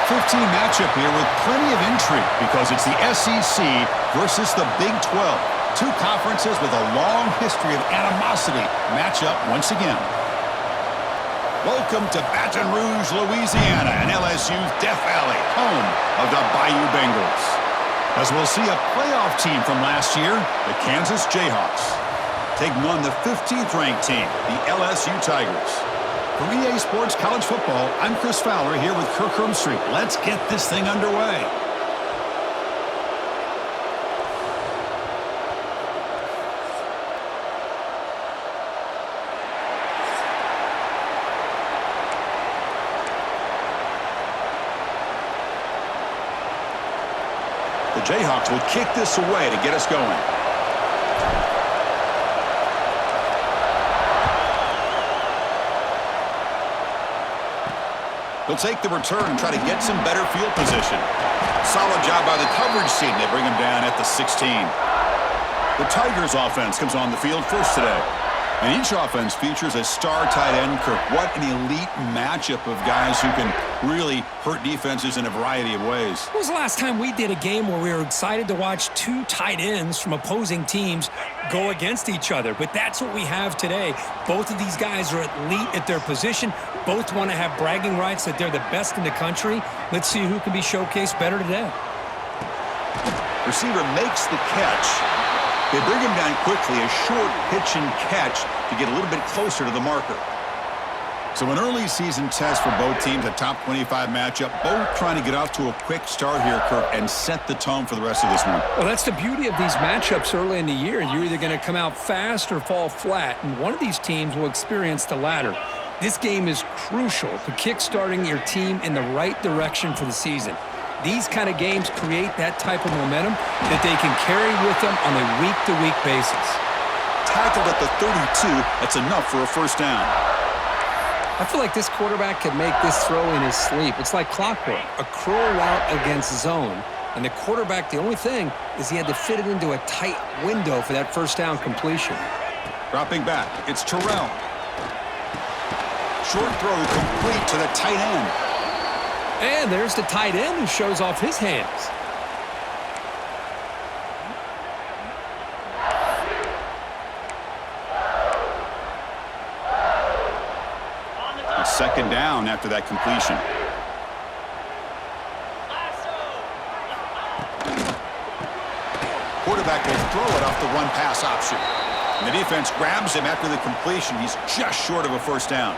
15 matchup here with plenty of intrigue because it's the SEC versus the Big 12. Two conferences with a long history of animosity match up once again. Welcome to Baton Rouge, Louisiana, and LSU's Death Valley, home of the Bayou Bengals. As we'll see a playoff team from last year, the Kansas Jayhawks, taking on the 15th ranked team, the LSU Tigers. For EA Sports College Football, I'm Chris Fowler here with Kirk Street. Let's get this thing underway. The Jayhawks will kick this away to get us going. He'll take the return and try to get some better field position. Solid job by the coverage team. They bring him down at the 16. The Tigers offense comes on the field first today. And each offense features a star tight end, Kirk. What an elite matchup of guys who can really hurt defenses in a variety of ways. When was the last time we did a game where we were excited to watch two tight ends from opposing teams go against each other? But that's what we have today. Both of these guys are elite at their position. Both want to have bragging rights that they're the best in the country. Let's see who can be showcased better today. Receiver makes the catch. They bring him down quickly, a short pitch and catch to get a little bit closer to the marker. So an early season test for both teams, a top 25 matchup, both trying to get off to a quick start here, Kirk, and set the tone for the rest of this one. Well, that's the beauty of these matchups early in the year. You're either going to come out fast or fall flat, and one of these teams will experience the latter. This game is crucial to kick-starting your team in the right direction for the season. These kind of games create that type of momentum that they can carry with them on a week-to-week basis. Tackled at the 32, that's enough for a first down. I feel like this quarterback could make this throw in his sleep. It's like clockwork, a curl route against zone. And the quarterback, the only thing is he had to fit it into a tight window for that first down completion. Dropping back, it's Terrell. Short throw complete to the tight end. And there's the tight end who shows off his hands. A second down after that completion. Quarterback will throw it off the run-pass option. And the defense grabs him after the completion. He's just short of a first down.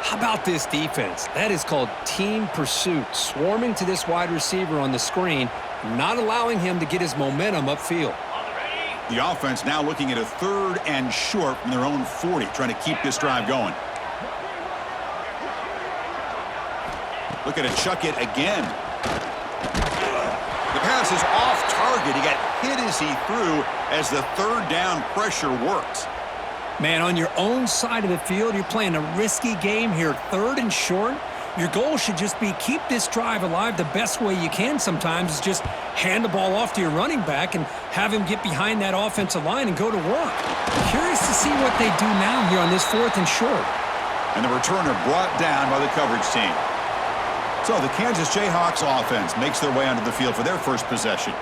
How about this defense? That is called team pursuit. Swarming to this wide receiver on the screen, not allowing him to get his momentum upfield. The offense now looking at a 3rd and short from their own 40, trying to keep this drive going. Look at it, chuck it again. The pass is off target. He got hit as he threw as the 3rd down pressure worked. Man, on your own side of the field, you're playing a risky game here, 3rd and short. Your goal should just be keep this drive alive the best way you can sometimes is just hand the ball off to your running back and have him get behind that offensive line and go to work. Curious to see what they do now here on this 4th and short. And the returner brought down by the coverage team. So the Kansas Jayhawks offense makes their way onto the field for their first possession.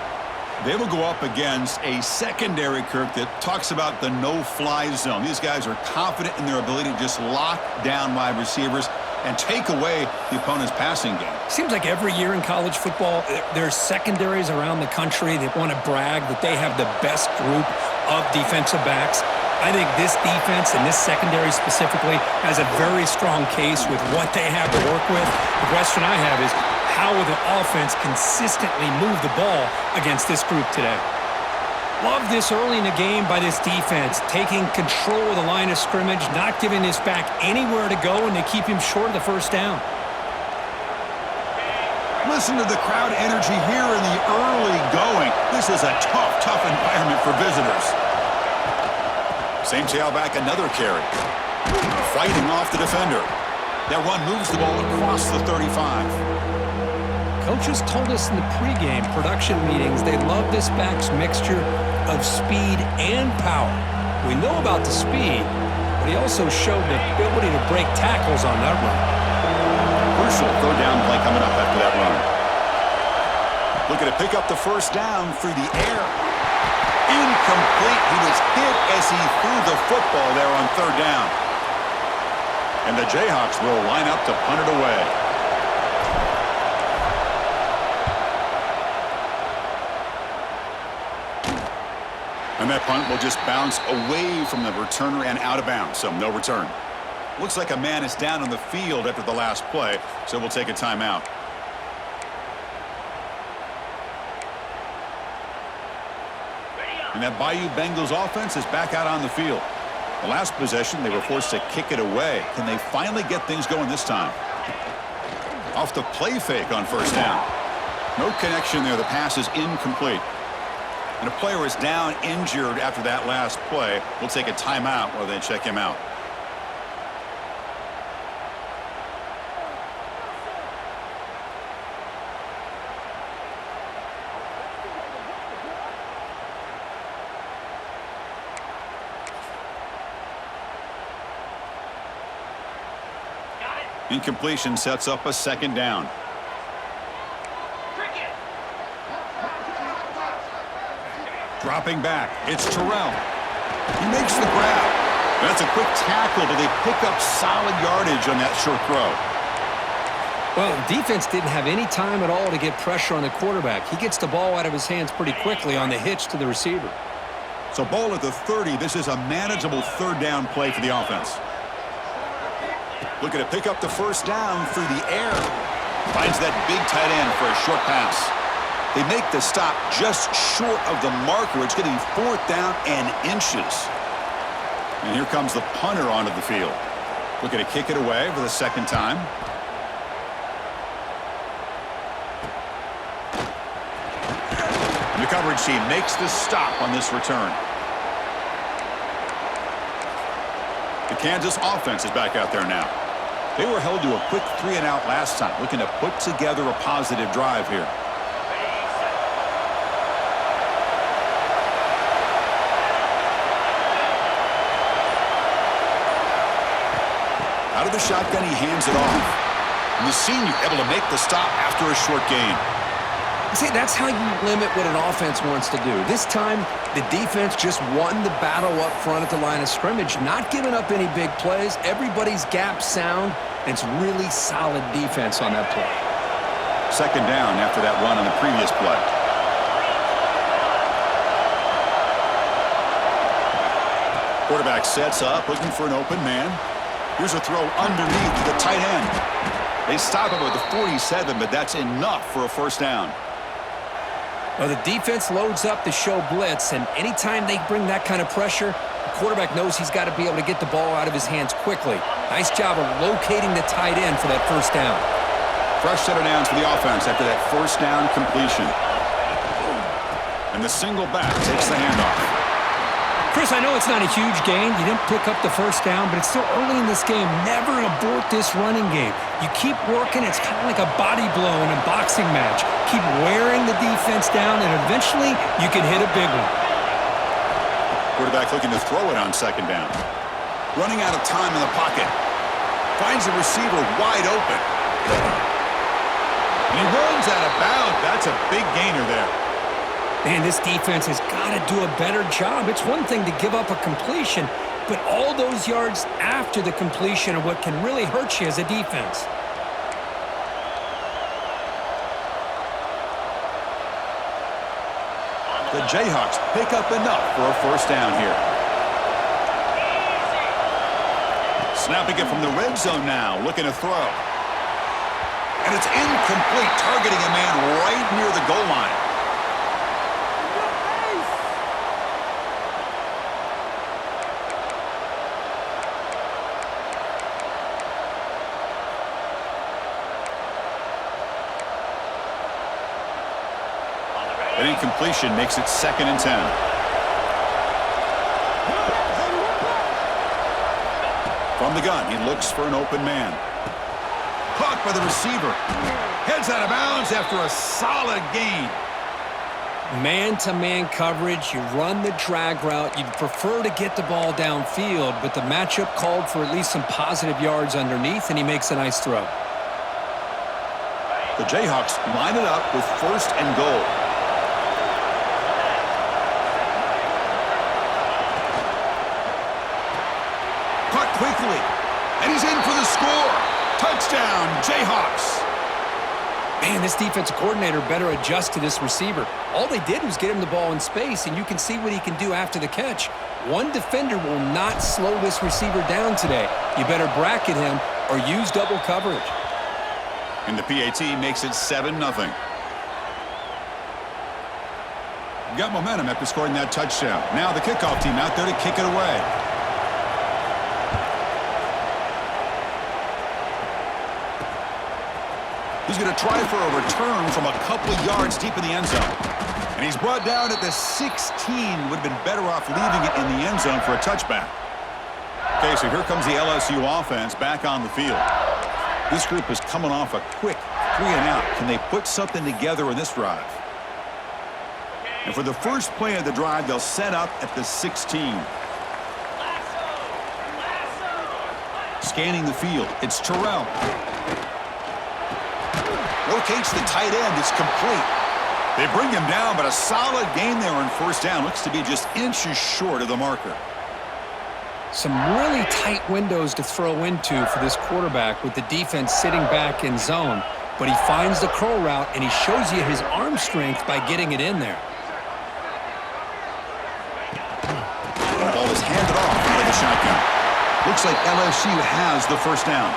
They will go up against a secondary, Kirk, that talks about the no-fly zone. These guys are confident in their ability to just lock down wide receivers and take away the opponent's passing game. Seems like every year in college football, there's secondaries around the country that want to brag that they have the best group of defensive backs. I think this defense and this secondary specifically has a very strong case with what they have to work with. The question I have is, how will the offense consistently move the ball against this group today? Love this early in the game by this defense, taking control of the line of scrimmage, not giving this back anywhere to go, and they keep him short of the first down. Listen to the crowd energy here in the early going. This is a tough environment for visitors. Same tailback, another carry. Fighting off the defender. That run moves the ball across the 35. Coaches told us in the pregame production meetings they love this back's mixture of speed and power. We know about the speed, but he also showed the ability to break tackles on that run. crucial third down play coming up after that run. Looking to pick up the first down through the air. Incomplete. He was hit as he threw the football there on third down. And the Jayhawks will line up to punt it away. And that punt will just bounce away from the returner and out of bounds, so no return. Looks like a man is down on the field after the last play, so we'll take a timeout. And that Bayou Bengals offense is back out on the field. The last possession, they were forced to kick it away. Can they finally get things going this time? Off the play fake on first down. No connection there. The pass is incomplete. And a player is down injured after that last play. We'll take a timeout while they check him out. Incompletion sets up a second down. Dropping back, it's Terrell. He makes the grab. That's a quick tackle, but they pick up solid yardage on that short throw. Well, the defense didn't have any time at all to get pressure on the quarterback. He gets the ball out of his hands pretty quickly on the hitch to the receiver. So ball at the 30. This is a manageable third down play for the offense. Looking to pick up the first down through the air. Finds that big tight end for a short pass. They make the stop just short of the marker. It's getting fourth down and inches. And here comes the punter onto the field. Looking to kick it away for the second time. The coverage team makes the stop on this return. The Kansas offense is back out there now. They were held to a quick 3-and-out last time, looking to put together a positive drive here. Out of the shotgun, he hands it off. And the senior able to make the stop after a short gain. See, that's how you limit what an offense wants to do. This time, the defense just won the battle up front at the line of scrimmage, not giving up any big plays. Everybody's gap sound, and it's really solid defense on that play. Second down after that run on the previous play. Quarterback sets up, looking for an open man. Here's a throw underneath to the tight end. They stop him at the 47, but that's enough for a first down. Well, the defense loads up to show blitz, and anytime they bring that kind of pressure, the quarterback knows he's got to be able to get the ball out of his hands quickly. Nice job of locating the tight end for that first down. Fresh set of downs for the offense after that first down completion. And the single back takes the handoff. Chris, I know it's not a huge gain. You didn't pick up the first down, but it's still early in this game. Never abort this running game. You keep working. It's kind of like a body blow in a boxing match. Keep wearing the defense down, and eventually you can hit a big one. Quarterback looking to throw it on second down. Running out of time in the pocket. Finds the receiver wide open. And he runs out of bounds. That's a big gainer there. Man, this defense has got to do a better job. It's one thing to give up a completion, but all those yards after the completion are what can really hurt you as a defense. The Jayhawks pick up enough for a first down here. Snapping it from the red zone now, looking to throw. And it's incomplete, targeting a man right near the goal line. An incompletion makes it 2nd and 10. From the gun, he looks for an open man. Caught by the receiver. Heads out of bounds after a solid gain. Man-to-man coverage, you run the drag route. You'd prefer to get the ball downfield, but the matchup called for at least some positive yards underneath, and he makes a nice throw. The Jayhawks line it up with 1st and goal. Caught quickly, and he's in for the score. Touchdown, Jayhawks. Man, this defensive coordinator better adjust to this receiver. All they did was get him the ball in space, and you can see what he can do after the catch. One defender will not slow this receiver down today. You better bracket him or use double coverage. And the PAT makes it 7-0. Got momentum after scoring that touchdown. Now the kickoff team out there to kick it away. He's going to try for a return from a couple of yards deep in the end zone. And he's brought down at the 16. Would have been better off leaving it in the end zone for a touchback. Okay, so here comes the LSU offense back on the field. This group is coming off a quick 3-and-out. Can they put something together in this drive? And for the first play of the drive, they'll set up at the 16. Scanning the field, it's Terrell. Locates the tight end. It's complete. They bring him down, but a solid gain there on 1st down. Looks to be just inches short of the marker. Some really tight windows to throw into for this quarterback with the defense sitting back in zone. But he finds the curl route, and he shows you his arm strength by getting it in there. The ball is handed off out of the shotgun. Looks like LSU has the 1st down.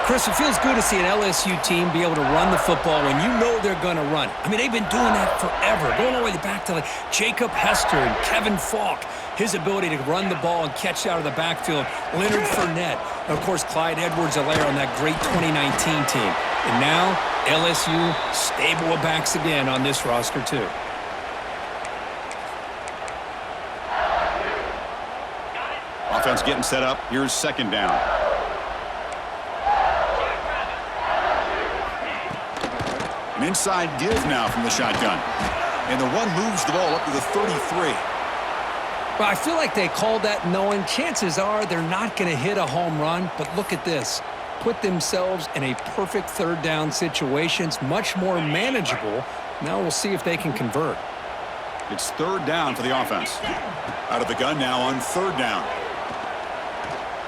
Chris, it feels good to see an LSU team be able to run the football when you know they're going to run it. I mean, they've been doing that forever, going all the way back to like Jacob Hester and Kevin Falk. His ability to run the ball and catch out of the backfield. Leonard Fournette. And, of course, Clyde Edwards-Helaire on that great 2019 team. And now, LSU stable of backs again on this roster, too. Offense getting set up. Here's 2nd down. An inside give now from the shotgun. And the run moves the ball up to the 33. Well, I feel like they called that knowing chances are they're not going to hit a home run. But look at this. Put themselves in a perfect 3rd down situation. It's much more manageable. Now we'll see if they can convert. It's 3rd down for the offense. Out of the gun now on 3rd down.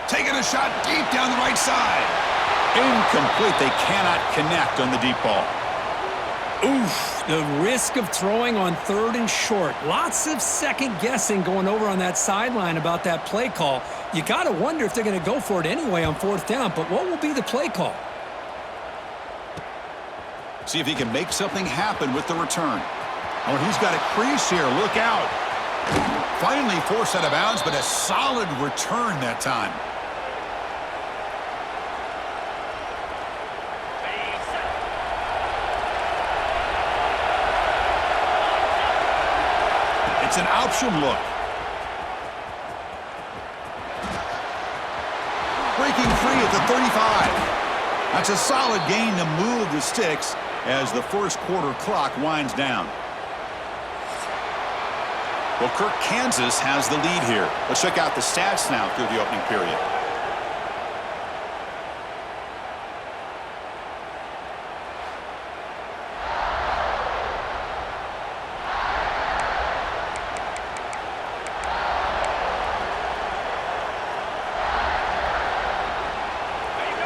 Taking a shot deep down the right side. Incomplete. They cannot connect on the deep ball. Oof, the risk of throwing on 3rd and short. Lots of second guessing going over on that sideline about that play call. You got to wonder if they're going to go for it anyway on 4th down, but what will be the play call? See if he can make something happen with the return. Oh, he's got a crease here. Look out. Finally forced out of bounds, but a solid return that time. It's an option look. Breaking free at the 35. That's a solid gain to move the sticks as the 1st quarter clock winds down. Well, Kirk, Kansas has the lead here. Let's check out the stats now through the opening period.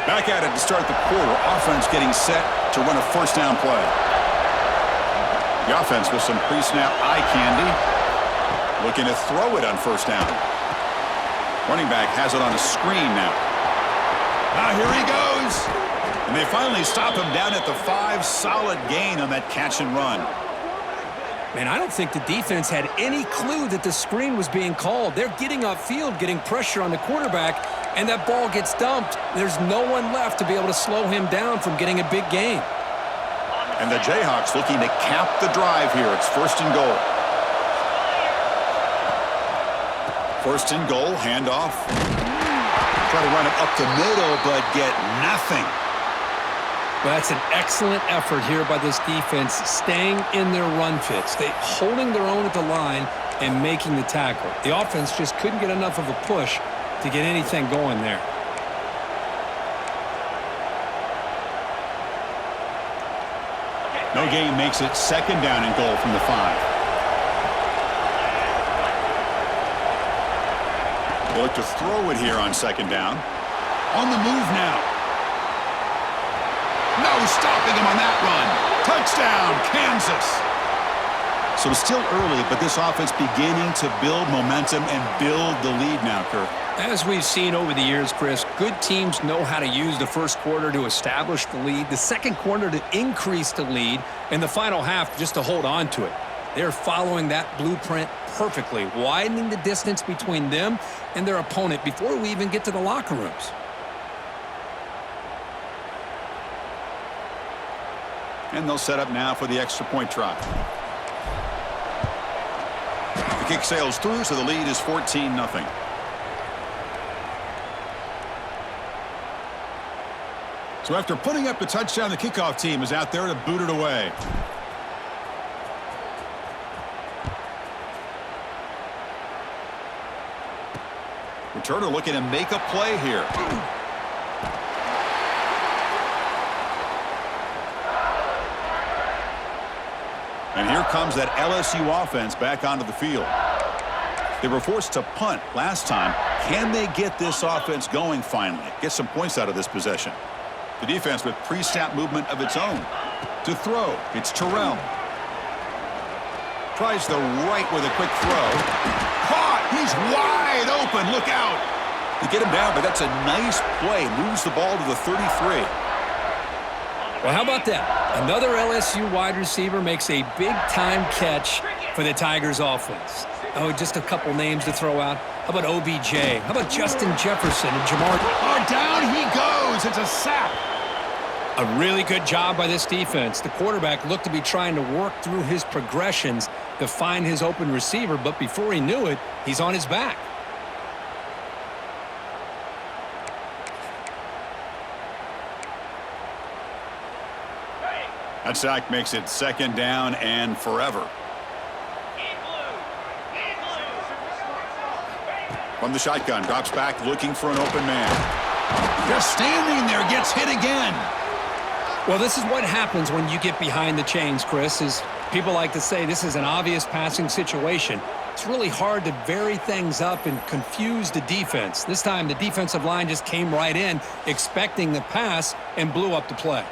Back at it to start the quarter. Offense getting set to run a 1st down play. The offense with some pre-snap eye candy. Looking to throw it on 1st down. Running back has it on a screen now. Here he goes. And they finally stop him down at the 5. Solid gain on that catch and run. Man, I don't think the defense had any clue that the screen was being called. They're getting upfield, getting pressure on the quarterback, and that ball gets dumped. There's no one left to be able to slow him down from getting a big gain. And the Jayhawks looking to cap the drive here. It's 1st and goal. 1st and goal, handoff. Try to run it up the middle, but get nothing. But that's an excellent effort here by this defense, staying in their run fits. They holding their own at the line and making the tackle. The offense just couldn't get enough of a push to get anything going there. No gain makes it second down and goal from the 5. They look to throw it here on second down. On the move now. No stopping him on that run. Touchdown, Kansas. So still early, but this offense beginning to build momentum and build the lead now, Kirk. As we've seen over the years, Chris, good teams know how to use the first quarter to establish the lead, the second quarter to increase the lead, and the final half just to hold on to it. They're following that blueprint perfectly, widening the distance between them and their opponent before we even get to the locker rooms. And they'll set up now for the extra point try. The kick sails through, so the lead is 14-0. So after putting up the touchdown, the kickoff team is out there to boot it away. Returner looking to make a play here. And here comes that LSU offense back onto the field. They were forced to punt last time. Can they get this offense going finally? Get some points out of this possession. The defense with pre-snap movement of its own. To throw, it's Terrell. Tries the right with a quick throw. Caught! He's wide open. Look out! They get him down, but that's a nice play. Moves the ball to the 33. Well, how about that? Another LSU wide receiver makes a big-time catch for the Tigers offense. Oh, just a couple names to throw out. How about OBJ? How about Justin Jefferson and Jamar? Oh, down he goes. It's a sack. A really good job by this defense. The quarterback looked to be trying to work through his progressions to find his open receiver, but before he knew it, he's on his back. That sack makes it second down and forever. From the shotgun, drops back looking for an open man. Just standing there, gets hit again. Well, this is what happens when you get behind the chains, Chris, is people like to say this is an obvious passing situation. It's really hard to vary things up and confuse the defense. This time, the defensive line just came right in, expecting the pass, and blew up the play.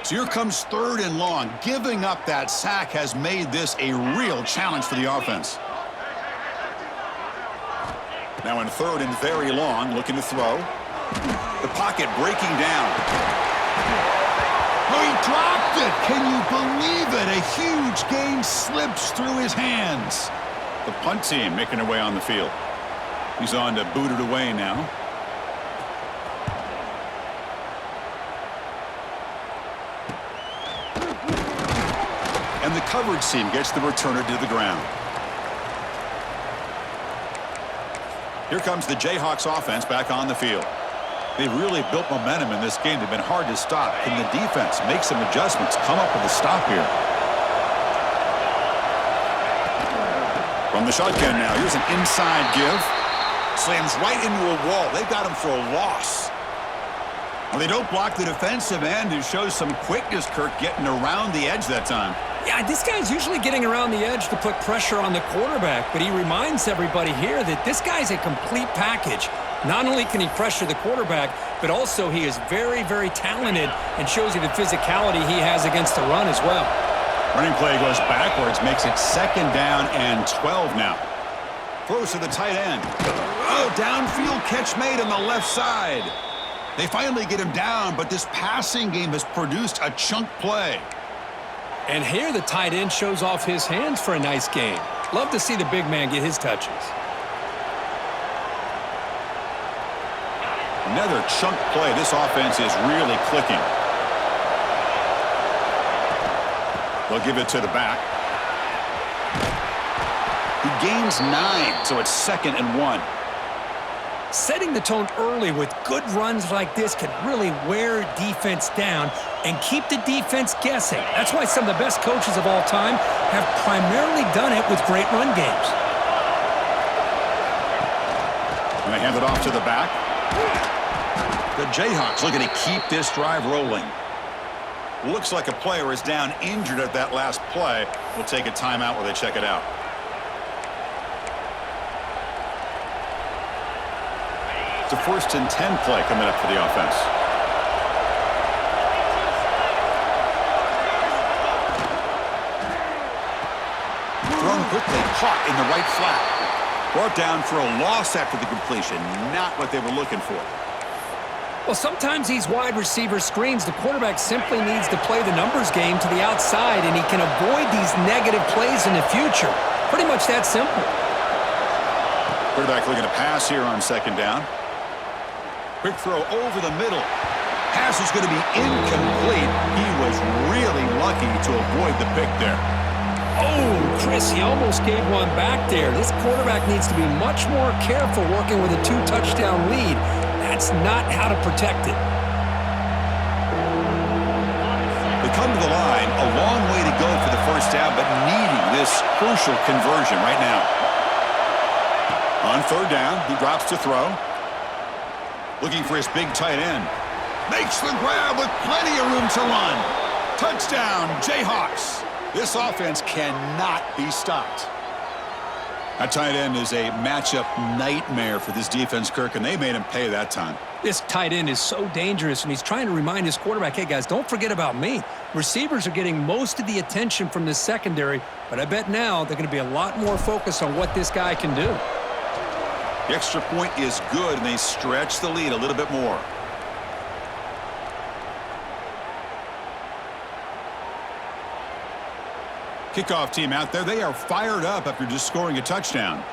So here comes third and long. Giving up that sack has made this a real challenge for the offense. Now in third and very long, looking to throw. The pocket breaking down. Oh, he dropped it. Can you believe it? A huge gain slips through his hands. The punt team making their way on the field. He's on to boot it away now. And the coverage team gets the returner to the ground. Here comes the Jayhawks offense back on the field. They've really built momentum in this game. They've been hard to stop. Can the defense make some adjustments, come up with a stop here? From the shotgun now, here's an inside give. Slams right into a wall. They've got him for a loss. Well, they don't block the defensive end, who shows some quickness, Kirk, getting around the edge that time. Yeah, this guy's usually getting around the edge to put pressure on the quarterback, but he reminds everybody here that this guy's a complete package. Not only can he pressure the quarterback, but also he is very, very talented and shows you the physicality he has against the run as well. Running play goes backwards, makes it second down and 12 now. Throws to the tight end. Oh, downfield catch made on the left side. They finally get him down, but this passing game has produced a chunk play. And here the tight end shows off his hands for a nice game. Love to see the big man get his touches. Another chunk play. This offense is really clicking. They'll give it to the back. He gains 9, so it's 2nd and 1. Setting the tone early with good runs like this can really wear defense down and keep the defense guessing. That's why some of the best coaches of all time have primarily done it with great run games. And they hand it off to the back. The Jayhawks looking to keep this drive rolling. Looks like a player is down injured at that last play. We'll take a timeout while they check it out. It's a 1st and 10 play coming up for the offense. Thrown quickly, caught in the right flat. Brought down for a loss after the completion. Not what they were looking for. Well, sometimes these wide receiver screens, the quarterback simply needs to play the numbers game to the outside, and he can avoid these negative plays in the future. Pretty much that simple. Quarterback looking to pass here on 2nd down. Quick throw over the middle. Pass is going to be incomplete. He was really lucky to avoid the pick there. Oh, Chris, he almost gave one back there. This quarterback needs to be much more careful working with a 2-touchdown lead. That's not how to protect it. They come to the line, a long way to go for the 1st down, but needing this crucial conversion right now. On 3rd down, he drops to throw. Looking for his big tight end. Makes the grab with plenty of room to run. Touchdown, Jayhawks. This offense cannot be stopped. That tight end is a matchup nightmare for this defense, Kirk, and they made him pay that time. This tight end is so dangerous, and he's trying to remind his quarterback, hey, guys, don't forget about me. Receivers are getting most of the attention from this secondary, but I bet now they're going to be a lot more focused on what this guy can do. The extra point is good, and they stretch the lead a little bit more. Kickoff team out there. They are fired up after just scoring a touchdown.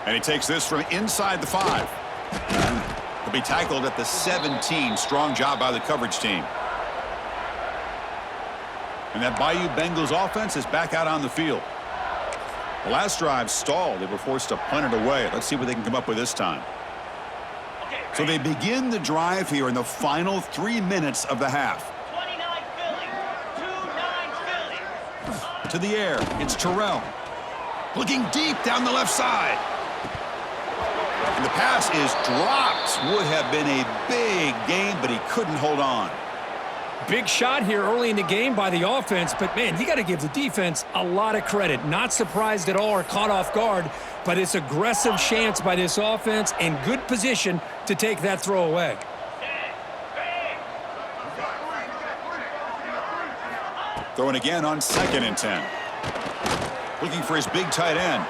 And he takes this from inside the 5. He'll be tackled at the 17. Strong job by the coverage team. And that Bayou Bengals offense is back out on the field. The last drive stalled. They were forced to punt it away. Let's see what they can come up with this time. So they begin the drive here in the final 3 minutes of the half. 29 Philly. 2-9 Philly. To the air, it's Terrell. Looking deep down the left side. And the pass is dropped. Would have been a big gain, but he couldn't hold on. Big shot here early in the game by the offense, but, man, you got to give the defense a lot of credit. Not surprised at all or caught off guard, but it's aggressive chance by this offense and good position to take that throw away. Throwing again on 2nd and 10. Looking for his big tight end.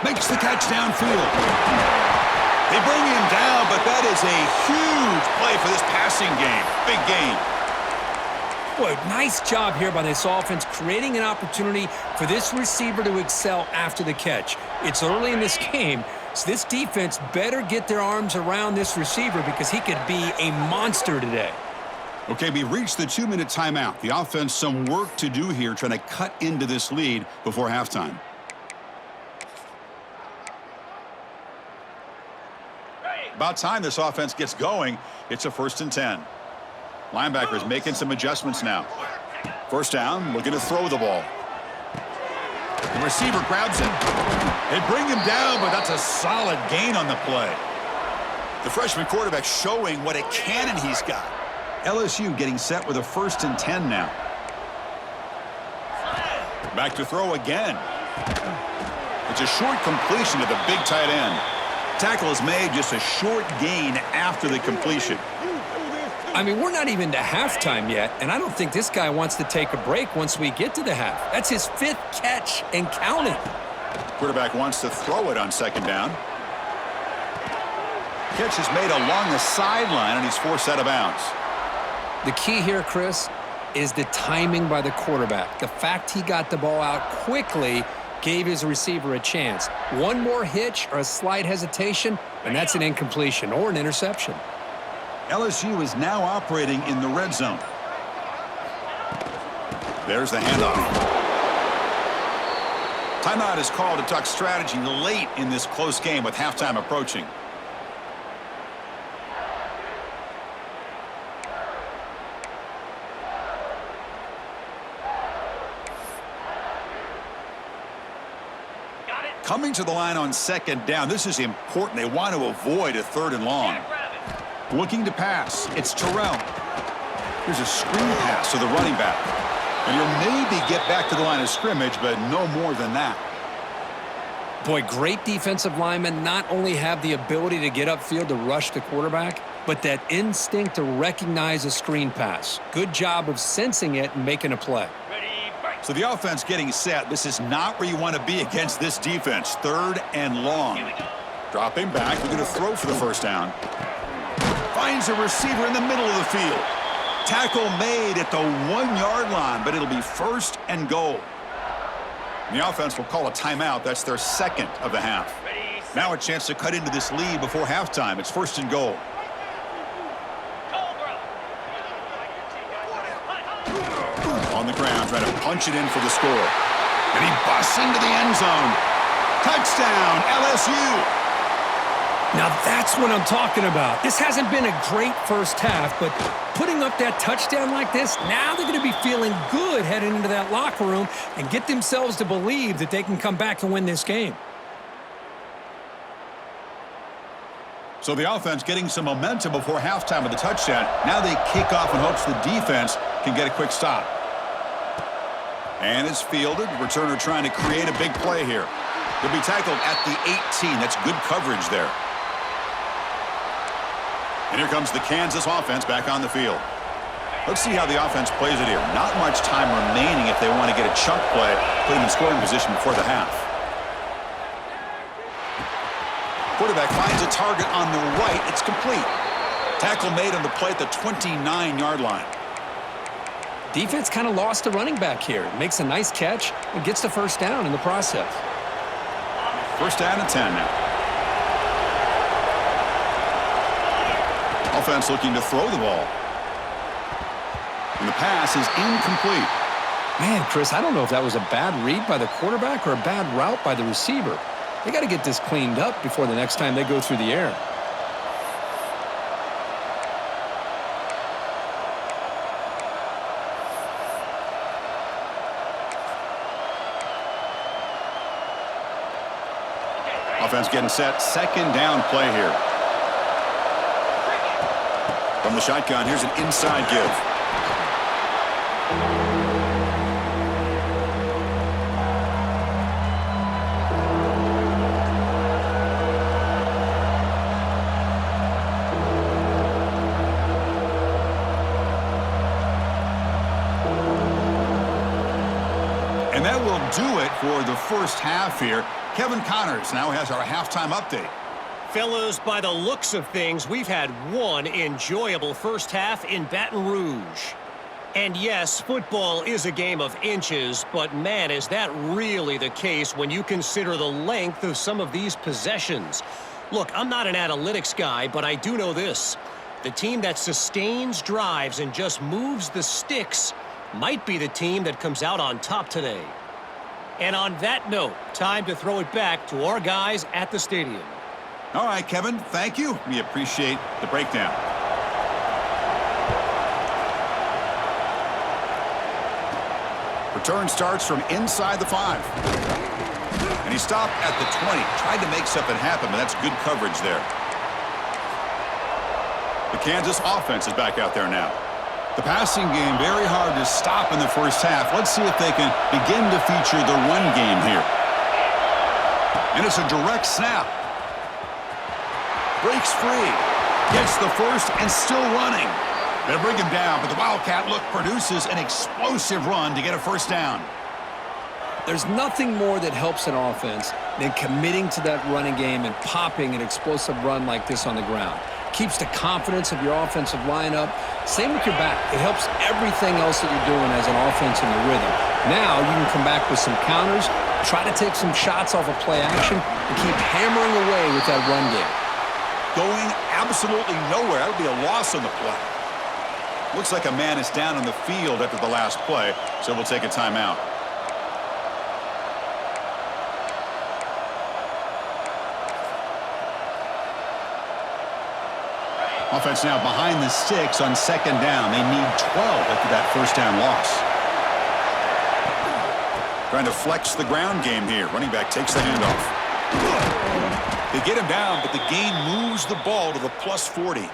Makes the catch downfield. They bring him down, but that is a huge play for this passing game. Big game. Boy, nice job here by this offense, creating an opportunity for this receiver to excel after the catch. It's early in this game, so this defense better get their arms around this receiver because he could be a monster today. Okay, we reached the 2-minute timeout. The offense some work to do here trying to cut into this lead before halftime. About time this offense gets going. It's a 1st and 10. Linebackers making some adjustments now. 1st down, looking to throw the ball. The receiver grabs him. They bring him down, but that's a solid gain on the play. The freshman quarterback showing what a cannon he's got. LSU getting set with a 1st and 10 now. Back to throw again. It's a short completion to the big tight end. Tackle is made, just a short gain after the completion. I mean, we're not even to halftime yet, and I don't think this guy wants to take a break once we get to the half. That's his 5th catch and counting. Quarterback wants to throw it on 2nd down. Catch is made along the sideline, and he's forced out of bounds. The key here, Chris, is the timing by the quarterback. The fact he got the ball out quickly gave his receiver a chance. One more hitch or a slight hesitation, and that's an incompletion or an interception. There's the handoff. Timeout is called to talk strategy late in this close game with halftime approaching. Coming to the line on second down. This is important. They want to avoid a third and long. Looking to pass. It's Terrell. Here's a screen pass to the running back. And he'll maybe get back to the line of scrimmage, but no more than that. Boy, great defensive linemen not only have the ability to get upfield to rush the quarterback, but that instinct to recognize a screen pass. Good job of sensing it and making a play. So the offense getting set. This is not where you want to be against this defense. Third and long. Dropping back. They're going to throw for the first down. Finds a receiver in the middle of the field. Tackle made at the 1-yard line, but it'll be first and goal. The offense will call a timeout. That's their second of the half. Now a chance to cut into this lead before halftime. It's first and goal. On the ground, trying to punch it in for the score. And he busts into the end zone. Touchdown, LSU. Now that's what I'm talking about. This hasn't been a great first half, but putting up that touchdown like this, now they're going to be feeling good heading into that locker room and get themselves to believe that they can come back and win this game. So the offense getting some momentum before halftime with the touchdown. Now they kick off in hopes the defense can get a quick stop. And it's fielded. Returner trying to create a big play here. He'll be tackled at the 18. That's good coverage there. And here comes the Kansas offense back on the field. Let's see how the offense plays it here. Not much time remaining if they want to get a chunk play, put them in scoring position before the half. Quarterback finds a target on the right. It's complete. Tackle made on the play at the 29-yard line. Defense kind of lost a running back here. Makes a nice catch and gets the first down in the process. First down and 10 now. Offense looking to throw the ball. And the pass is incomplete. Man, Chris, I don't know if that was a bad read by the quarterback or a bad route by the receiver. They got to get this cleaned up before the next time they go through the air. Offense getting set. Second down play here. From the shotgun, here's an inside give. And that will do it for the first half here. Kevin Connors now has our halftime update. Fellas, by the looks of things, we've had one enjoyable first half in Baton Rouge. And yes, football is a game of inches, but man, is that really the case when you consider the length of some of these possessions. Look, I'm not an analytics guy, but I do know this. The team that sustains drives and just moves the sticks might be the team that comes out on top today. And on that note, time to throw it back to our guys at the stadium. All right, Kevin, thank you. We appreciate the breakdown. Return starts from inside the 5. And he stopped at the 20. Tried to make something happen, but that's good coverage there. The Kansas offense is back out there now. The passing game very hard to stop in the first half. Let's see if they can begin to feature the run game here. And it's a direct snap. Breaks free. Gets the first and still running. They'll bring him down, but the Wildcat look produces an explosive run to get a first down. There's nothing more that helps an offense than committing to that running game and popping an explosive run like this on the ground. Keeps the confidence of your offensive lineup. Same with your back. It helps everything else that you're doing as an offense in your rhythm. Now you can come back with some counters, try to take some shots off of play action, and keep hammering away with that run game. Going absolutely nowhere. That would be a loss on the play. Looks like a man is down on the field after the last play, so we'll take a timeout. Offense now behind the 6 on second down. They need 12 after that first down loss. Trying to flex the ground game here. Running back takes the handoff. They get him down, but the gain moves the ball to the +40.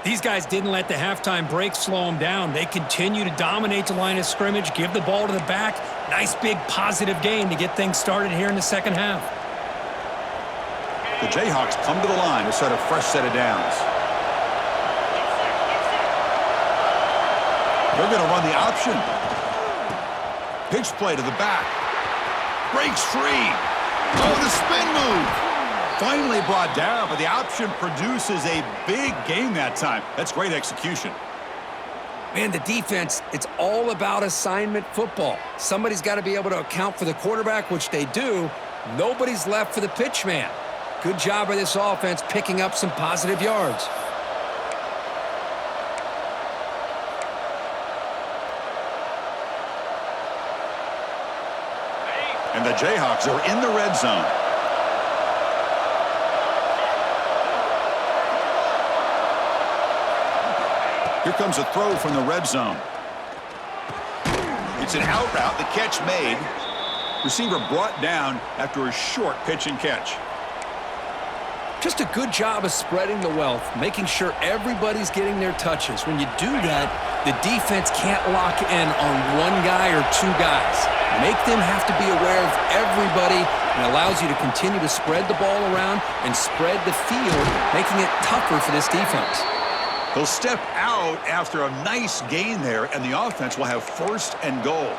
These guys didn't let the halftime break slow them down. They continue to dominate the line of scrimmage, give the ball to the back. Nice big positive gain to get things started here in the second half. The Jayhawks come to the line to start a fresh set of downs. They're going to run the option. Pitch play to the back. Breaks free. Oh, the spin move. Finally brought down, but the option produces a big gain that time. That's great execution. Man, the defense, it's all about assignment football. Somebody's got to be able to account for the quarterback, which they do. Nobody's left for the pitch man. Good job by this offense picking up some positive yards. And the Jayhawks are in the red zone. Here comes a throw from the red zone. It's an out route. The catch made. Receiver brought down after a short pitch and catch. Just a good job of spreading the wealth, making sure everybody's getting their touches. When you do that, the defense can't lock in on one guy or two guys. Make them have to be aware of everybody, and allows you to continue to spread the ball around and spread the field, making it tougher for this defense. They'll step out after a nice gain there, and the offense will have first and goal.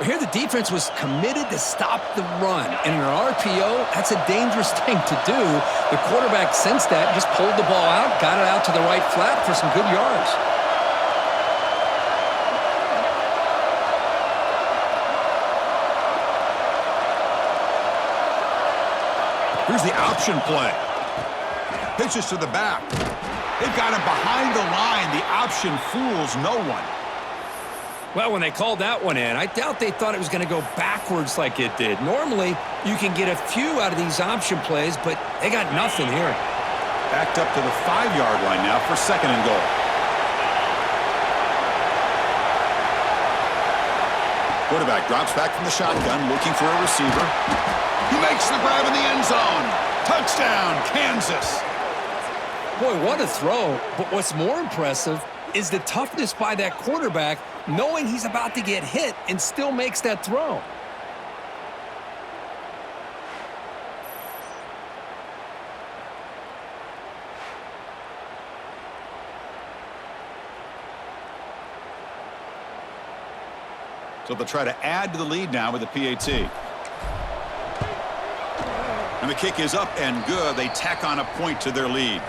Here the defense was committed to stop the run. And in an RPO, that's a dangerous thing to do. The quarterback sensed that, just pulled the ball out, got it out to the right flat for some good yards. Here's the option play. Pitches to the back. They've got him behind the line. The option fools no one. Well, when they called that one in, I doubt they thought it was going to go backwards like it did. Normally, you can get a few out of these option plays, but they got nothing here. Backed up to the 5-yard line now for second and goal. Quarterback drops back from the shotgun, looking for a receiver. He makes the grab in the end zone. Touchdown, Kansas. Boy, what a throw. But what's more impressive is the toughness by that quarterback, knowing he's about to get hit and still makes that throw. So they'll try to add to the lead now with the PAT. And the kick is up and good. They tack on a point to their lead.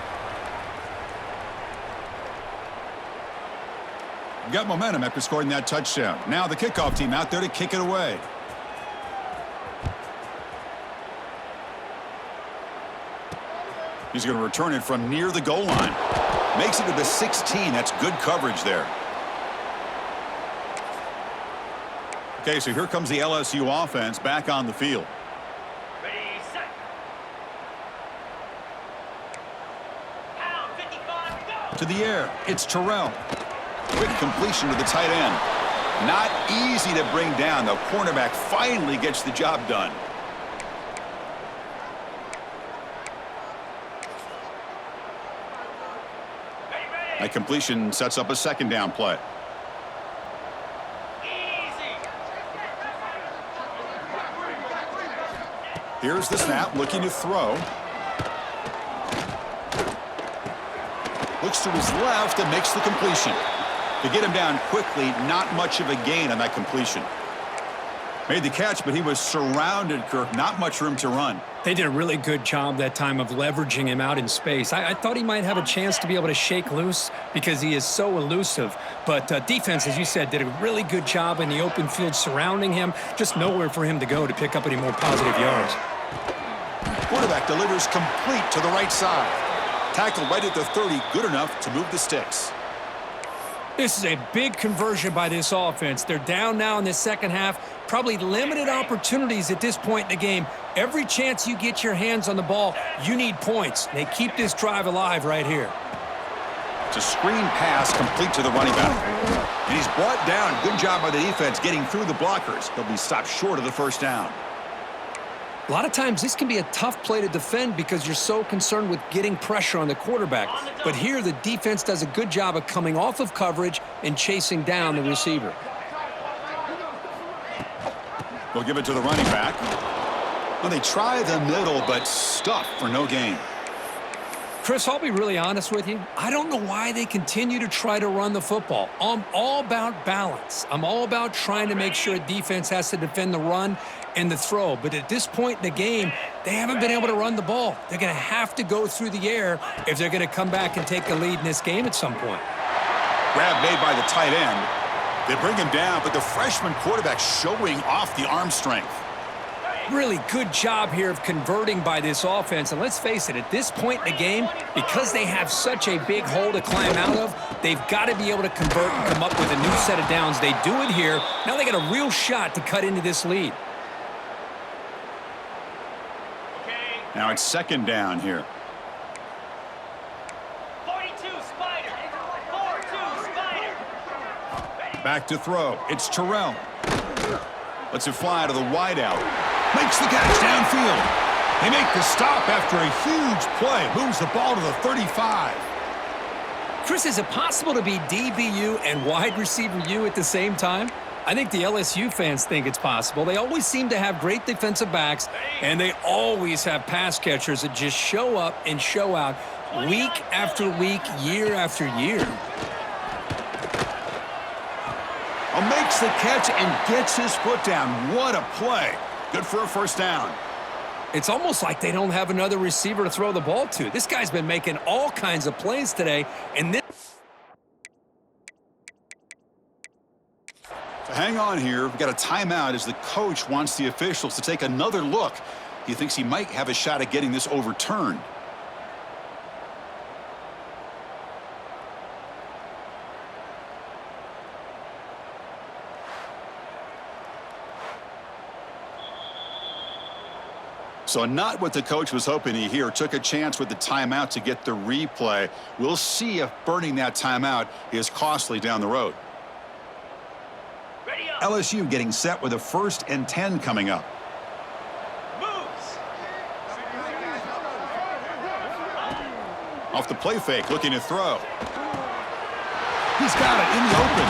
Got momentum after scoring that touchdown. Now the kickoff team out there to kick it away. He's going to return it from near the goal line. Makes it to the 16. That's good coverage there. Okay, so here comes the LSU offense back on the field. Ready, set. Pound 55, go! To the air, it's Terrell. Quick completion to the tight end. Not easy to bring down. The cornerback finally gets the job done. That completion sets up a second down play. Here's the snap, looking to throw. Looks to his left and makes the completion. To get him down quickly, not much of a gain on that completion. Made the catch, but he was surrounded, Kirk. Not much room to run. They did a really good job that time of leveraging him out in space. I thought he might have a chance to be able to shake loose because he is so elusive. But defense, as you said, did a really good job in the open field surrounding him. Just nowhere for him to go to pick up any more positive yards. Quarterback delivers complete to the right side. Tackled right at the 30, good enough to move the sticks. This is a big conversion by this offense. They're down now in the second half. Probably limited opportunities at this point in the game. Every chance you get your hands on the ball, you need points. They keep this drive alive right here. It's a screen pass complete to the running back. And he's brought down. Good job by the defense getting through the blockers. They'll be stopped short of the first down. A lot of times this can be a tough play to defend because you're so concerned with getting pressure on the quarterback. But here the defense does a good job of coming off of coverage and chasing down the receiver. They'll give it to the running back. Well, they try the middle, but stuff for no gain. Chris, I'll be really honest with you. I don't know why they continue to try to run the football. I'm all about balance. I'm all about trying to make sure a defense has to defend the run and the throw. But at this point in the game, they haven't been able to run the ball. They're going to have to go through the air if they're going to come back and take a lead in this game at some point. Grab made by the tight end. They bring him down, but the freshman quarterback showing off the arm strength. Really good job here of converting by this offense. And let's face it, at this point in the game, because they have such a big hole to climb out of, they've got to be able to convert and come up with a new set of downs. They do it here. Now they got a real shot to cut into this lead. Now it's second down here. 42 Spider. 4-2 Spider. Back to throw. It's Terrell. Lets it fly to the wideout. Makes the catch downfield. They make the stop after a huge play. Moves the ball to the 35. Chris, is it possible to be DBU and wide receiver U at the same time? I think the LSU fans think it's possible. They always seem to have great defensive backs, and they always have pass catchers that just show up and show out week after week, year after year. Makes the catch and gets his foot down. What a play. Good for a first down. It's almost like they don't have another receiver to throw the ball to. This guy's been making all kinds of plays today, and this... So hang on here. We've got a timeout as the coach wants the officials to take another look. He thinks he might have a shot at getting this overturned. So not what the coach was hoping to hear. Took a chance with the timeout to get the replay. We'll see if burning that timeout is costly down the road. Ready up. LSU getting set with a 1st and 10 coming up. Moves. Off the play fake, looking to throw. He's got it in the open.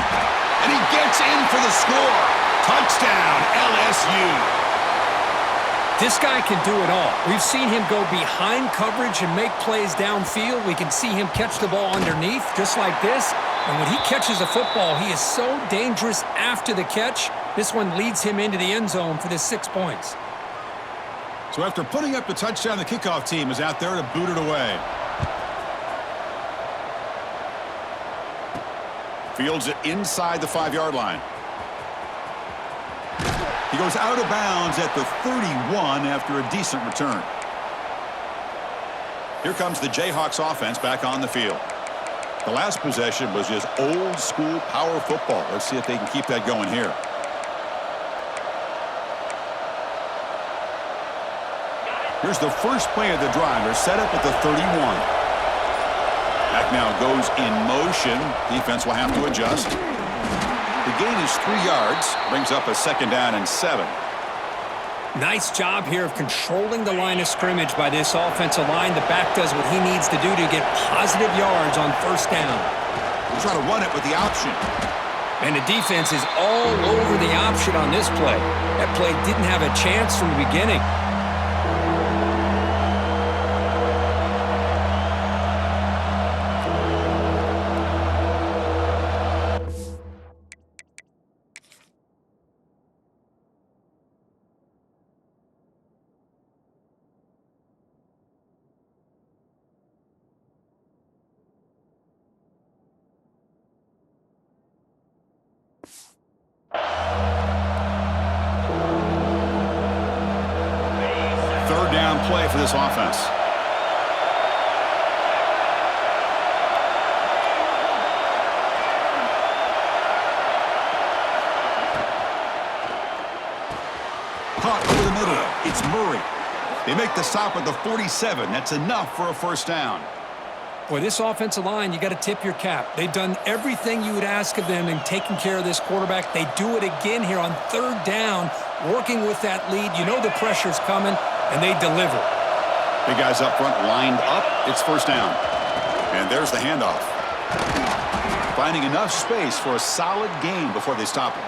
And he gets in for the score. Touchdown, LSU. This guy can do it all. We've seen him go behind coverage and make plays downfield. We can see him catch the ball underneath, just like this. And when he catches a football, he is so dangerous after the catch. This one leads him into the end zone for the 6 points. So after putting up the touchdown, the kickoff team is out there to boot it away. Fields it inside the 5-yard line. He goes out of bounds at the 31 after a decent return. Here comes the Jayhawks offense back on the field. The last possession was just old school power football. Let's see if they can keep that going here. Here's the first play of the drive. They're set up at the 31. Back now goes in motion. Defense will have to adjust. The gain is 3 yards, brings up a 2nd down and 7. Nice job here of controlling the line of scrimmage by this offensive line. The back does what he needs to do to get positive yards on 1st down. We'll try to run it with the option. And the defense is all over the option on this play. That play didn't have a chance from the beginning. Play for this offense. caught over the middle. It's Murray. They make the stop at the 47. That's enough for a first down. Boy, this offensive line, you got to tip your cap. They've done everything you would ask of them in taking care of this quarterback. They do it again here on third down, working with that lead. You know the pressure's coming, and they deliver. Big guys up front lined up. It's first down. And there's the handoff. Finding enough space for a solid gain before they stop him.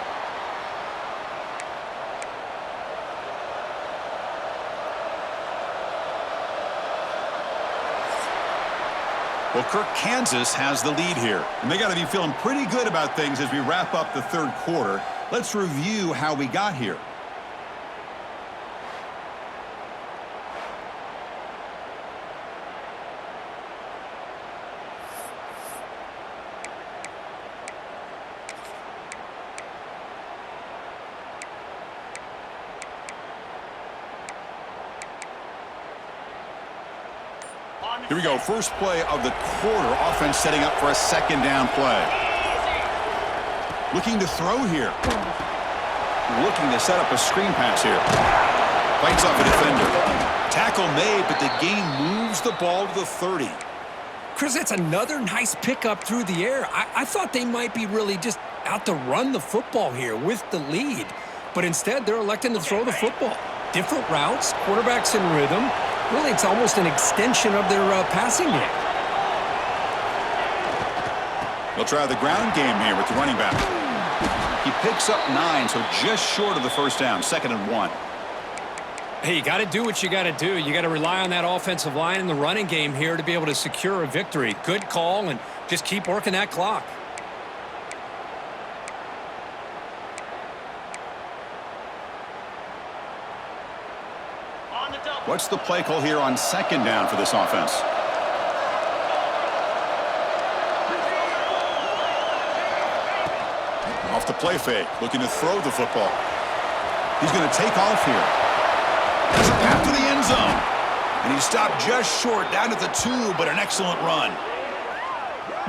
Well, Kirk, Kansas has the lead here, and they got to be feeling pretty good about things as we wrap up the third quarter. Let's review how we got here. Here we go. First play of the quarter. Offense setting up for a second down play. Looking to throw here. Looking to set up a screen pass here. Fights off a defender. Tackle made, but the gain moves the ball to the 30. Chris, that's another nice pickup through the air. I thought they might be really just out to run the football here with the lead. But instead, they're electing to throw the football. Different routes, quarterbacks in rhythm. Really, it's almost an extension of their passing game. They'll try the ground game here with the running back. He picks up 9, so just short of the first down, 2nd and 1. Hey, you got to do what you got to do. You got to rely on that offensive line in the running game here to be able to secure a victory. Good call, and just keep working that clock. What's the play call here on second down for this offense? Off the play fake, looking to throw the football. He's going to take off here. There's a path to the end zone. And he stopped just short, down at the 2, but an excellent run.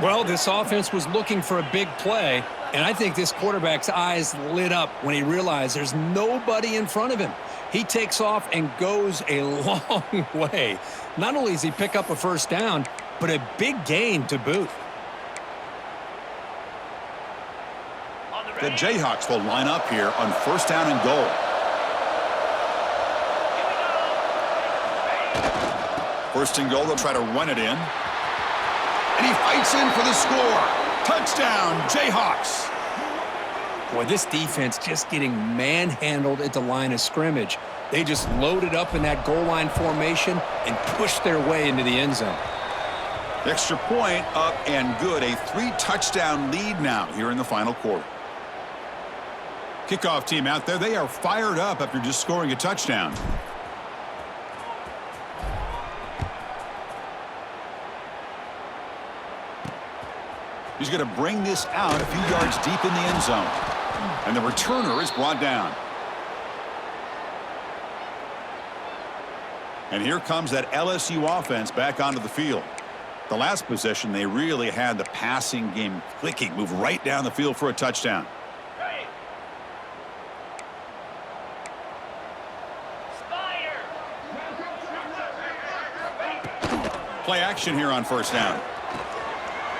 Well, this offense was looking for a big play, and I think this quarterback's eyes lit up when he realized there's nobody in front of him. He takes off and goes a long way. Not only does he pick up a first down, but a big gain to boot. The Jayhawks will line up here on first down and goal. First and goal, they'll try to run it in. And he fights in for the score. Touchdown, Jayhawks. Boy, this defense just getting manhandled at the line of scrimmage. They just loaded up in that goal line formation and pushed their way into the end zone. Extra point up and good. A 3-touchdown lead now here in the final quarter. Kickoff team out there. They are fired up after just scoring a touchdown. He's going to bring this out a few yards deep in the end zone. And the returner is brought down. And here comes that LSU offense back onto the field. The last possession, they really had the passing game clicking. Move right down the field for a touchdown. Play action here on first down.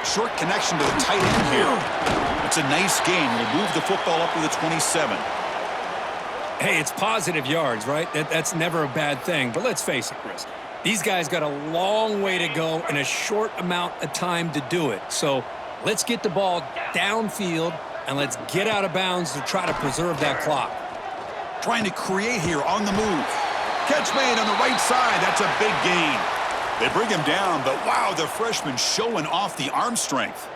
Short connection to the tight end here. It's a nice gain. We'll move the football up to the 27. Hey, it's positive yards, right? That's never a bad thing. But let's face it, Chris. These guys got a long way to go in a short amount of time to do it. So let's get the ball downfield and let's get out of bounds to try to preserve that clock. Trying to create here on the move. Catch made on the right side. That's a big gain. They bring him down, but wow, the freshman showing off the arm strength.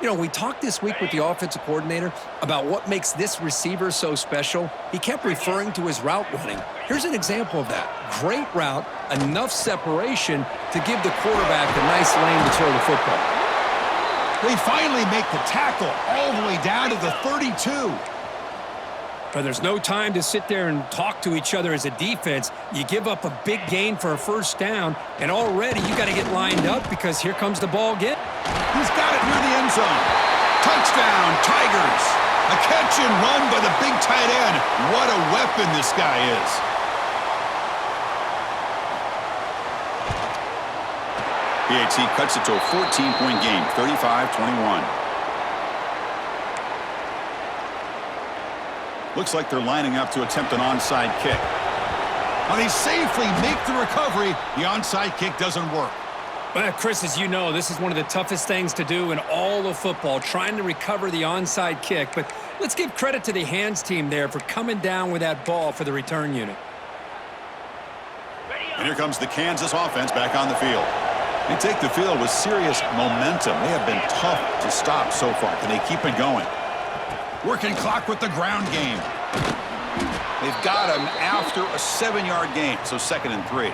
You know, we talked this week with the offensive coordinator about what makes this receiver so special. He kept referring to his route running. Here's an example of that. Great route, enough separation to give the quarterback a nice lane to throw the football. They finally make the tackle all the way down to the 32. But there's no time to sit there and talk to each other as a defense. You give up a big gain for a first down, and already you got to get lined up because here comes the ball again. He's got it near the end zone. Touchdown, Tigers. A catch and run by the big tight end. What a weapon this guy is. PAT cuts it to a 14-point game, 35-21. Looks like they're lining up to attempt an onside kick. Now they safely make the recovery. The onside kick doesn't work. Well, Chris, as you know, this is one of the toughest things to do in all of football, trying to recover the onside kick. But let's give credit to the hands team there for coming down with that ball for the return unit. And here comes the Kansas offense back on the field. They take the field with serious momentum. They have been tough to stop so far. Can they keep it going? Working clock with the ground game. They've got him after a 7-yard gain, so 2nd and 3.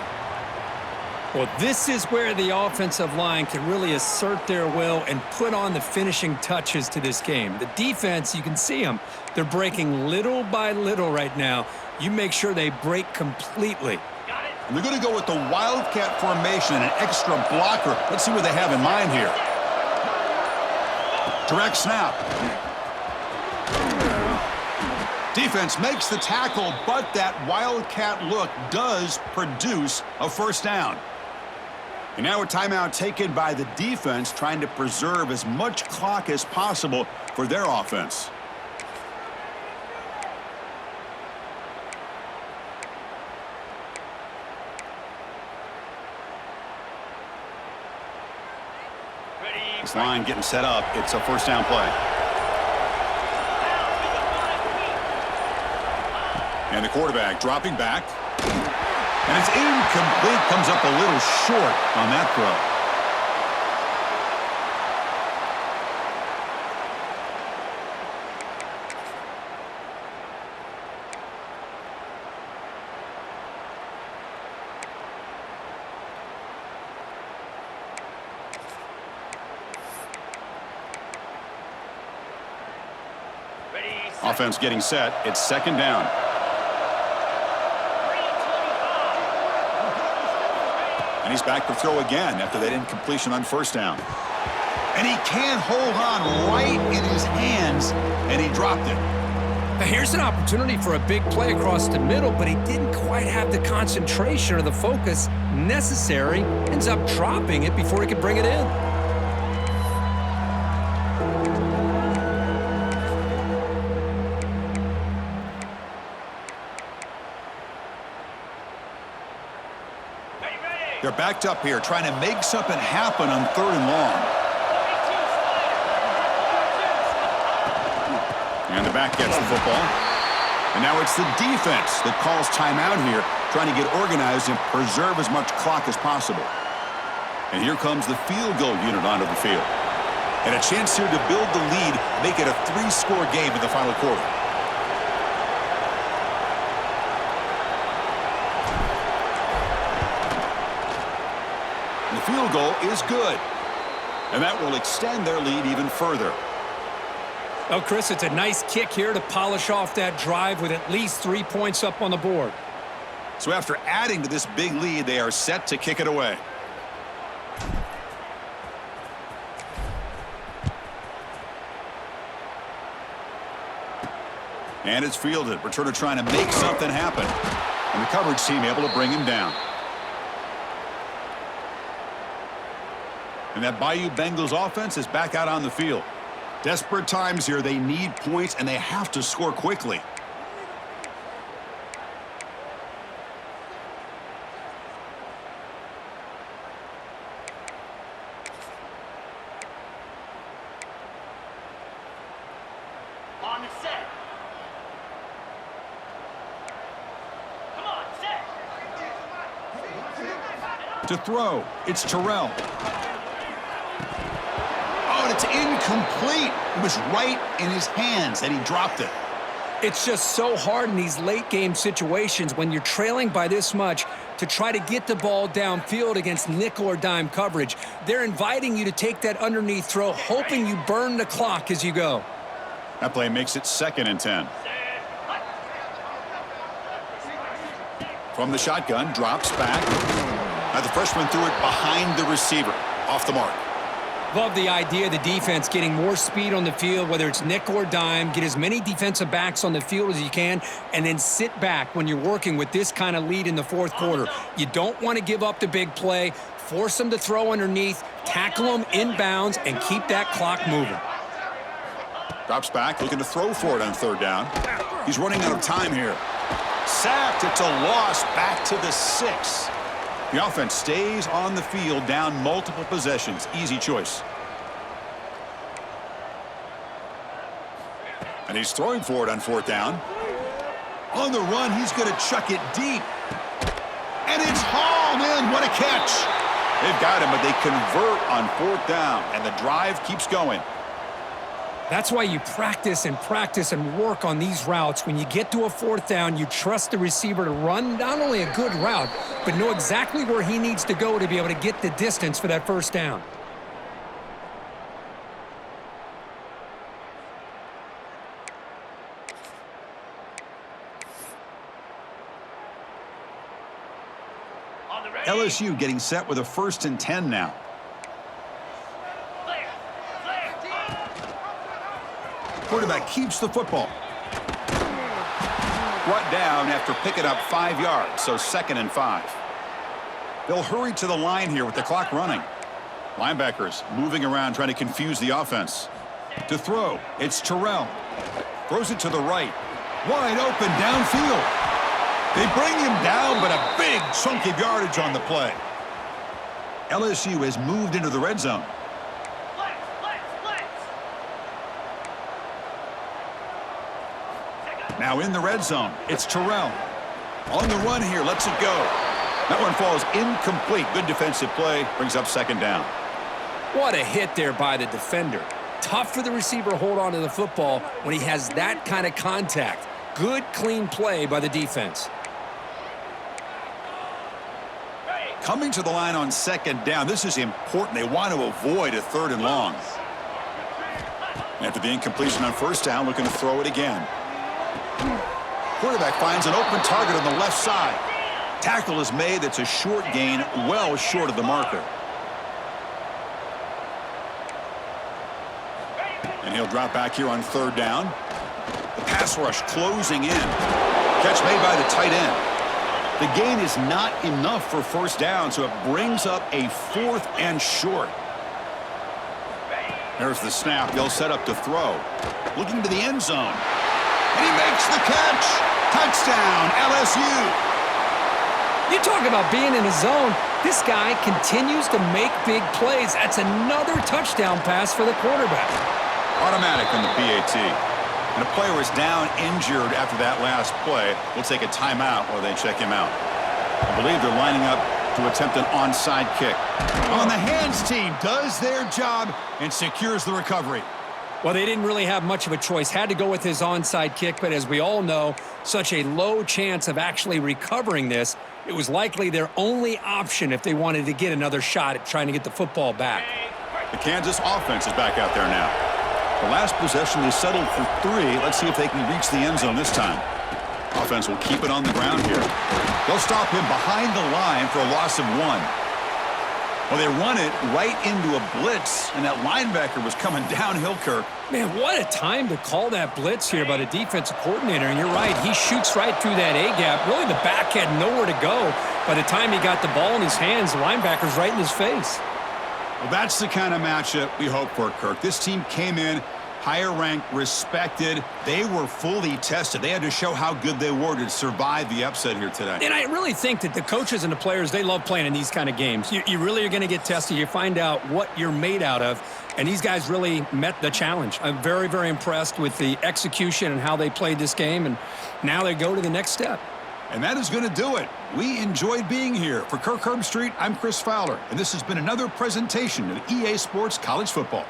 Well, this is where the offensive line can really assert their will and put on the finishing touches to this game. The defense, you can see them. They're breaking little by little right now. You make sure they break completely. And they're going to go with the Wildcat formation and an extra blocker. Let's see what they have in mind here. Direct snap. Defense makes the tackle, but that Wildcat look does produce a first down. And now a timeout taken by the defense, trying to preserve as much clock as possible for their offense. This line getting set up. It's a first down play. And the quarterback dropping back. And it's incomplete. Comes up a little short on that throw. Offense getting set. It's 2nd down. And he's back to throw again after that incompletion on first down. And he can't hold on right in his hands, and he dropped it. Now here's an opportunity for a big play across the middle, but he didn't quite have the concentration or the focus necessary. Ends up dropping it before he could bring it in. They're backed up here, trying to make something happen on 3rd and long. And the back gets the football. And now it's the defense that calls timeout here, trying to get organized and preserve as much clock as possible. And here comes the field goal unit onto the field. And a chance here to build the lead, make it a 3-score game in the final quarter. The field goal is good. And that will extend their lead even further. Oh, Chris, it's a nice kick here to polish off that drive with at least 3 points up on the board. So after adding to this big lead, they are set to kick it away. And it's fielded. Returner trying to make something happen. And the coverage team able to bring him down. And that Bayou Bengals offense is back out on the field. Desperate times here. They need points, and they have to score quickly. On the set. Come on, set. To throw, it's Terrell. It's incomplete. It was right in his hands, and he dropped it. It's just so hard in these late-game situations when you're trailing by this much to try to get the ball downfield against nickel or dime coverage. They're inviting you to take that underneath throw, hoping you burn the clock as you go. That play makes it 2nd and 10. From the shotgun, drops back. Now the freshman threw it behind the receiver, off the mark. Love the idea of the defense getting more speed on the field, whether it's nickel or dime, get as many defensive backs on the field as you can, and then sit back when you're working with this kind of lead in the fourth quarter. You don't want to give up the big play, force them to throw underneath, tackle them inbounds, and keep that clock moving. Drops back, looking to throw for it on third down. He's running out of time here. Sacked, it's a loss, back to the 6. The offense stays on the field, down multiple possessions. Easy choice. And he's throwing for it on fourth down. On the run, he's going to chuck it deep. And it's hauled in. What a catch. They've got him, but they convert on fourth down, and the drive keeps going. That's why you practice and work on these routes. When you get to a fourth down, you trust the receiver to run not only a good route, but know exactly where he needs to go to be able to get the distance for that first down. LSU getting set with a 1st and 10 now. Quarterback keeps the football. Brought down after picking up 5 yards, so 2nd and 5. They'll hurry to the line here with the clock running. Linebackers moving around trying to confuse the offense. To throw, it's Terrell. Throws it to the right. Wide open downfield. They bring him down, but a big chunk of yardage on the play. LSU has moved into the red zone. Now in the red zone, it's Terrell. On the run here, lets it go. That one falls incomplete. Good defensive play, brings up 2nd down. What a hit there by the defender. Tough for the receiver to hold on to the football when he has that kind of contact. Good, clean play by the defense. Coming to the line on 2nd down, this is important. They want to avoid a 3rd and long. After the incompletion on 1st down, looking to throw it again. Quarterback finds an open target on the left side. Tackle is made. That's a short gain, well short of the marker. And he'll drop back here on 3rd down. The pass rush closing in. Catch made by the tight end. The gain is not enough for 1st down, so it brings up a 4th and short. There's the snap. They'll set up to throw. Looking to the end zone. And he makes the catch. Touchdown, LSU. You talk about being in a zone. This guy continues to make big plays. That's another touchdown pass for the quarterback. Automatic on the PAT. And a player is down injured after that last play. We'll take a timeout while they check him out. I believe they're lining up to attempt an onside kick. On the hands team does their job and secures the recovery. Well, they didn't really have much of a choice. Had to go with his onside kick, but as we all know, such a low chance of actually recovering this. It was likely their only option if they wanted to get another shot at trying to get the football back. The Kansas offense is back out there now. The last possession, they settled for 3. Let's see if they can reach the end zone this time. Offense will keep it on the ground here. They'll stop him behind the line for a loss of 1. Well, they run it right into a blitz, and that linebacker was coming downhill, Kirk. Man, what a time to call that blitz here by the defensive coordinator. And you're right, he shoots right through that A-gap. Really, the back had nowhere to go. By the time he got the ball in his hands, the linebacker's right in his face. Well, that's the kind of matchup we hope for, Kirk. This team came in higher ranked, respected. They were fully tested. They had to show how good they were to survive the upset here today. And I really think that the coaches and the players, they love playing in these kind of games. You really are going to get tested. You find out what you're made out of. And these guys really met the challenge. I'm very, very impressed with the execution and how they played this game. And now they go to the next step. And that is going to do it. We enjoyed being here. For Kirk Herbstreit, I'm Chris Fowler. And this has been another presentation of EA Sports College Football.